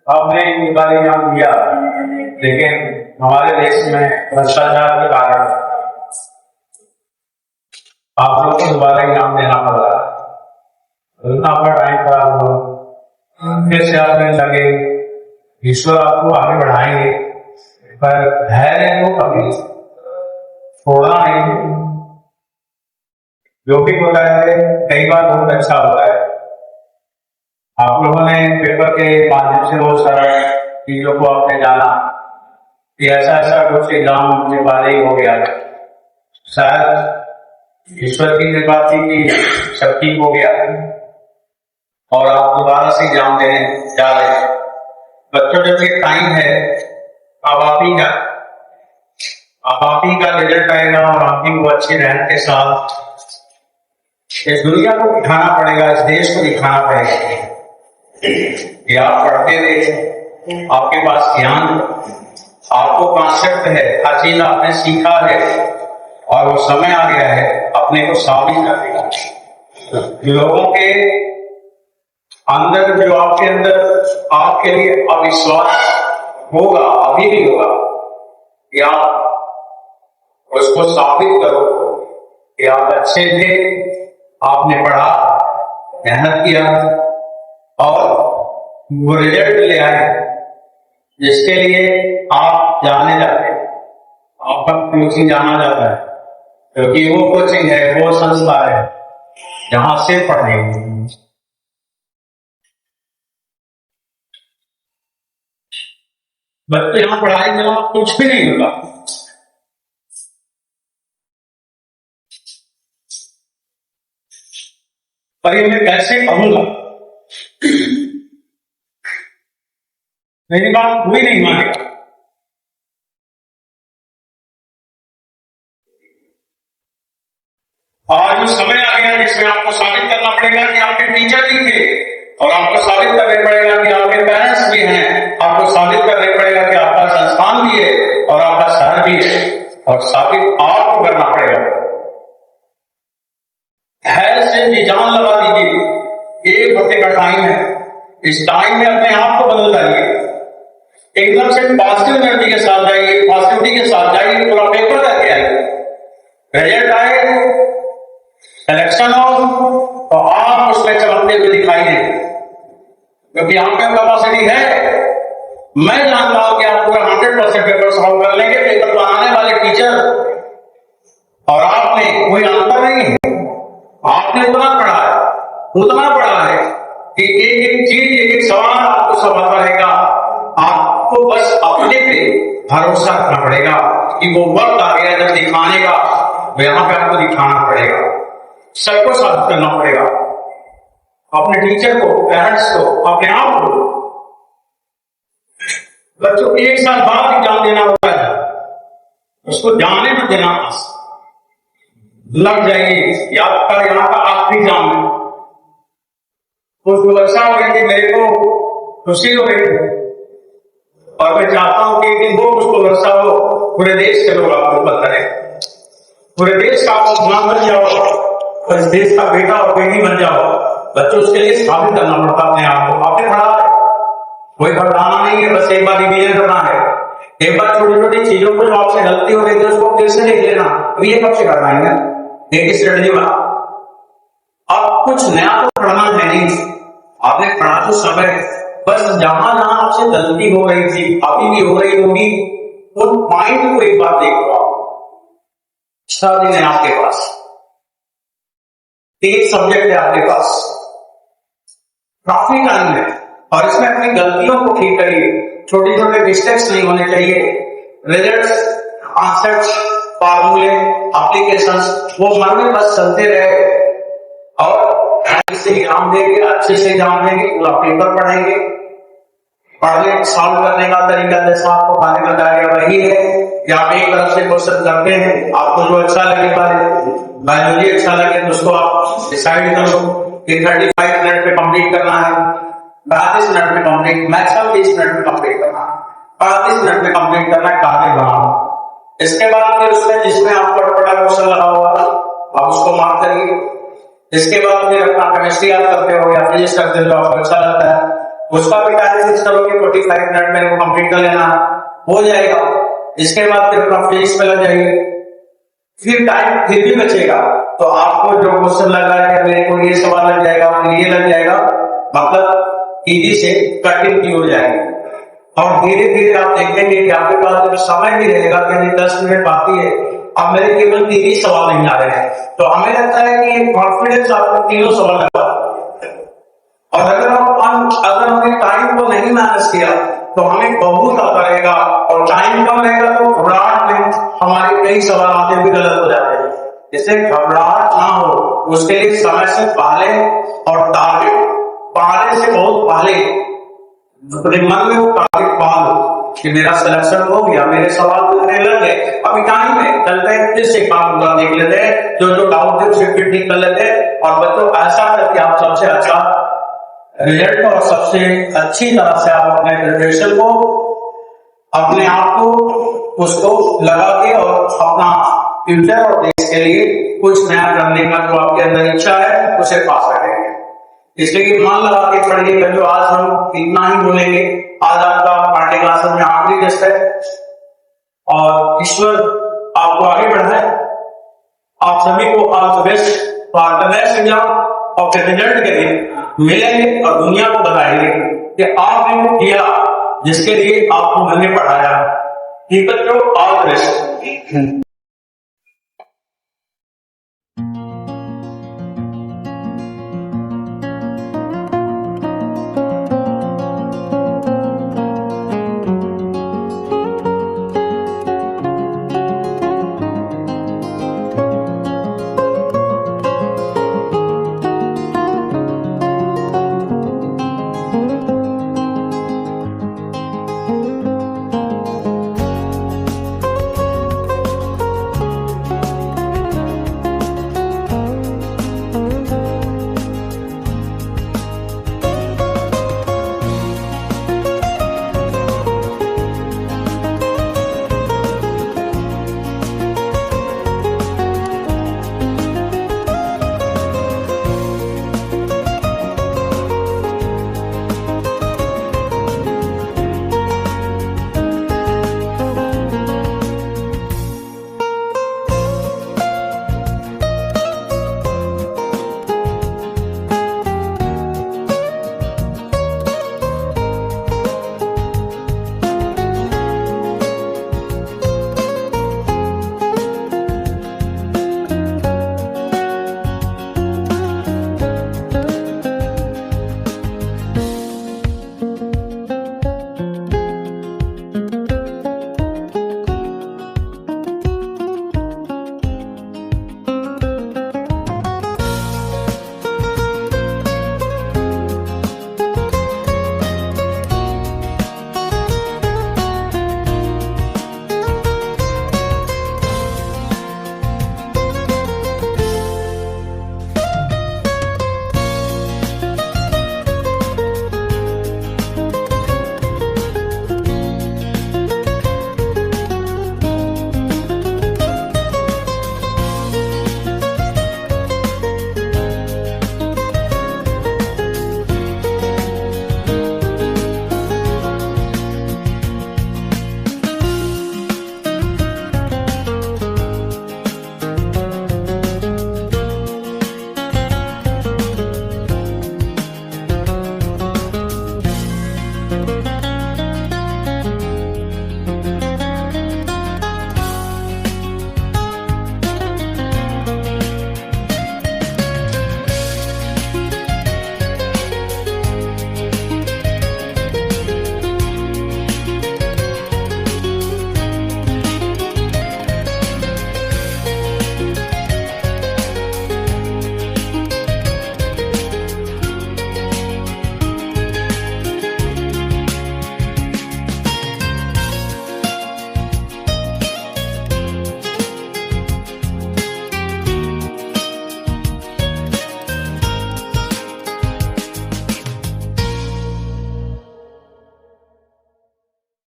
आपने ये बारे एग्जाम दिया, लेकिन हमारे देश में भ्रष्टाचार के कारण आप लोग को दोबारा एग्जाम देना पड़ रहा है। इतना आपका टाइम खराब हुआ, फिर से आपने लगे, ईश्वर आपको आगे बढ़ाएंगे, पर धैर्य को कभी छोड़ना नहीं। जो भी होता है कई बार बहुत अच्छा होता है। आप लोगों ने पेपर के माध्यम से बहुत सारा चीजों को आपने जाना कि ऐसा ऐसा कुछ एग्जाम मुझे बारे ही हो गया, शायद ईश्वर की कृपा थी कि सब ठीक हो गया और आप दोबारा से एग्जाम देने जा रहे हैं। बच्चों जब ये टाइम है, अब आप ही का रिजल्ट आएगा और आप ही को अच्छे रैंक के साथ इस दुनिया को दिखाना पड़ेगा, इस देश को दिखाना पड़ेगा कि आप पढ़ते थे, आपके पास ज्ञान, आपको कॉन्सेप्ट है, हर चीज आपने सीखा है और वो समय आ गया है अपने को साबित करने का। लोगों के अंदर जो आपके अंदर आपके लिए अविश्वास होगा, अभी भी होगा, कि आप उसको साबित करो कि आप अच्छे थे, आपने पढ़ा, मेहनत किया और वो रिजल्ट ले आए जिसके लिए आप जाने जाते हैं, आपका कोचिंग जाना जाता है, क्योंकि वो कोचिंग है, वो संस्था है जहां से पढ़ेंगे। बच्चे यहाँ पढ़ाई में कुछ भी नहीं होता। पर ये मैं कैसे कहूंगा, मेरी बात कोई नहीं मानेगा। आज जो समय आ गया जिसमें आपको साबित करना पड़ेगा कि आपके टीचर भी थे, और आपको साबित करना पड़ेगा कि आपके पेरेंट्स भी हैं, आपको साबित करना पड़ेगा कि आपका संस्थान भी है और आपका शहर भी है, और साबित आपको करना पड़ेगा। धैर्य से जान लगा दीजिए, एक हफ्ते का टाइम है, इस टाइम में अपने आप को बदल जाइए, एकदम से पॉजिटिव एनर्जी के साथ जाइए, पॉजिटिविटी के साथ जाइए, पूरा पेपर करके आइए, रिजल्ट आए, सिलेक्शन हो तो आप उसमें चमकते हुए दिखाई दें, क्योंकि आपका कैपेसिटी है। मैं जानता हूं कि आप पूरा 100% पेपर सॉल्व कर लेंगे। पेपर बनाने वाले टीचर और आपने कोई अंतर नहीं है, आपने उतना पढ़ा है कि एक एक चीज, एक एक सवाल आपको समझता रहेगा। आपको बस अपने पे भरोसा रखना पड़ेगा कि वो वक्त आ गया जब दिखाने का, वहां पे आपको दिखाना पड़ेगा, सबको साबित करना पड़ेगा, अपने टीचर को, पेरेंट्स को, अपने आप को। बच्चों एक साल बाद एग्जाम देना होता है, उसको जाने में देना लग जाएगी, याद कर यहाँ का आखिरी एग्जाम है, कुछ वर्षा हो गई थी, मेरे को खुशी हो गई थी और मैं चाहता हूं कि एक दिन वो उसको वर्षा हो, पूरे देश के लोग आपको बताएं, पूरे देश का आप बन जाओ और इस देश का बेटा और बेटी बन जाओ। बच्चों उसके लिए साबित करना पड़ता अपने आप को। आपने पढ़ा है, कोई घबराना नहीं है, बस एक बार रिवीजन करना है, एक बार छोटी छोटी चीजों को जो आपसे गलती हो गई थी उसको फिर से लिख लेना, तो ये कब से करवाएंगे, एक स्ट्रेटजी बना। अब कुछ नया तो पढ़ना है नहीं, आपने पढ़ा तो सब है, बस जहां जहां आपसे गलती हो रही थी, अभी भी हो रही होगी, उन पॉइंट को एक बार देखो। 6 दिन है आपके पास, 3 सब्जेक्ट है आपके पास, काफी टाइम है, और इसमें अपनी गलतियों को ठीक करिए, छोटे छोटे मिस्टेक्स नहीं होने चाहिए। रिजल्ट्स, कॉन्सेप्ट्स, फार्मूले, एप्लीकेशंस वो मन में बस चलते रहे, और से एग्जाम देंगे, अच्छे से एग्जाम देंगे, पूरा पेपर पढ़ेंगे। पढ़ने सॉल्व करने का तरीका जैसा आपको पढ़ने का दायरा वही है कि आप एक तरफ से क्वेश्चन करते हैं, आपको जो अच्छा लगे, बायोलॉजी अच्छा लगे तो उसको आप डिसाइड करो कि 35 मिनट में कंप्लीट करना है, 35 मिनट में कंप्लीट, मैक्सिमम 30 मिनट में कंप्लीट करना है, 35 मिनट में कंप्लीट करना है, टारगेट बनाओ। इसके बाद फिर उसमें जिसमें आपको अटपटा क्वेश्चन लगा हुआ था आप उसको मार्क करिए, इसके बाद फिर अपना केमिस्ट्री आप करते हो या फिजिक्स करते हो जो आपको अच्छा लगता है उसका भी डायलिसिस करोगे 45 मिनट में वो कंप्लीट कर लेना हो जाएगा। इसके बाद फिर अपना फिजिक्स में लग जाएगी। फिर टाइम फिर भी बचेगा तो आपको जो क्वेश्चन लग रहा है मेरे को ये सवाल लग जाएगा ये लग जाएगा, मतलब इजी से कठिन की हो जाएगी। और धीरे धीरे आप देखेंगे कि आपके पास जब समय भी रहेगा कि 10 मिनट बाकी है, अब मेरे केवल 3 ही सवाल नहीं आ रहे हैं, तो हमें लगता है कि कॉन्फिडेंस आपको 3 सवाल लगा। और अगर हमने टाइम को नहीं मैनेज किया तो हमें बहुत आता रहेगा, और टाइम कम रहेगा तो घबराहट में हमारे कई सवाल आते भी गलत हो जाते हैं। इससे घबराहट ना हो उसके लिए समय से पहले और टारगेट पहले से बहुत पहले अपने मन में वो टारगेट पालो कि मेरा सिलेक्शन हो गया, मेरे सवाल पूछने लग गए, अभी टाइम है चलते हैं फिर से काम पूरा देख लेते हैं, जो जो डाउट है उसे फिर ठीक कर लेते हैं। और बच्चों ऐसा करके आप सबसे अच्छा रिजल्ट और सबसे अच्छी तरह से आप अपने प्रिपरेशन को अपने आप को उसको लगा के और अपना फ्यूचर और देश के लिए कुछ नया करने का जो आपके अंदर इच्छा है उसे पा सकेंगे। इसलिए मन लगा के पढ़िए। जो आज हम इतना ही बोलेंगे, आज आपका पार्टी क्लास में आखिरी टेस्ट है और ईश्वर आपको आगे बढ़ाए। आप सभी को all the best for the next exam और रिजल्ट के लिए मिलेंगे और दुनिया को बताएंगे कि आपने वो किया जिसके लिए आपको मैंने पढ़ाया। ठीक है, ऑल द बेस्ट।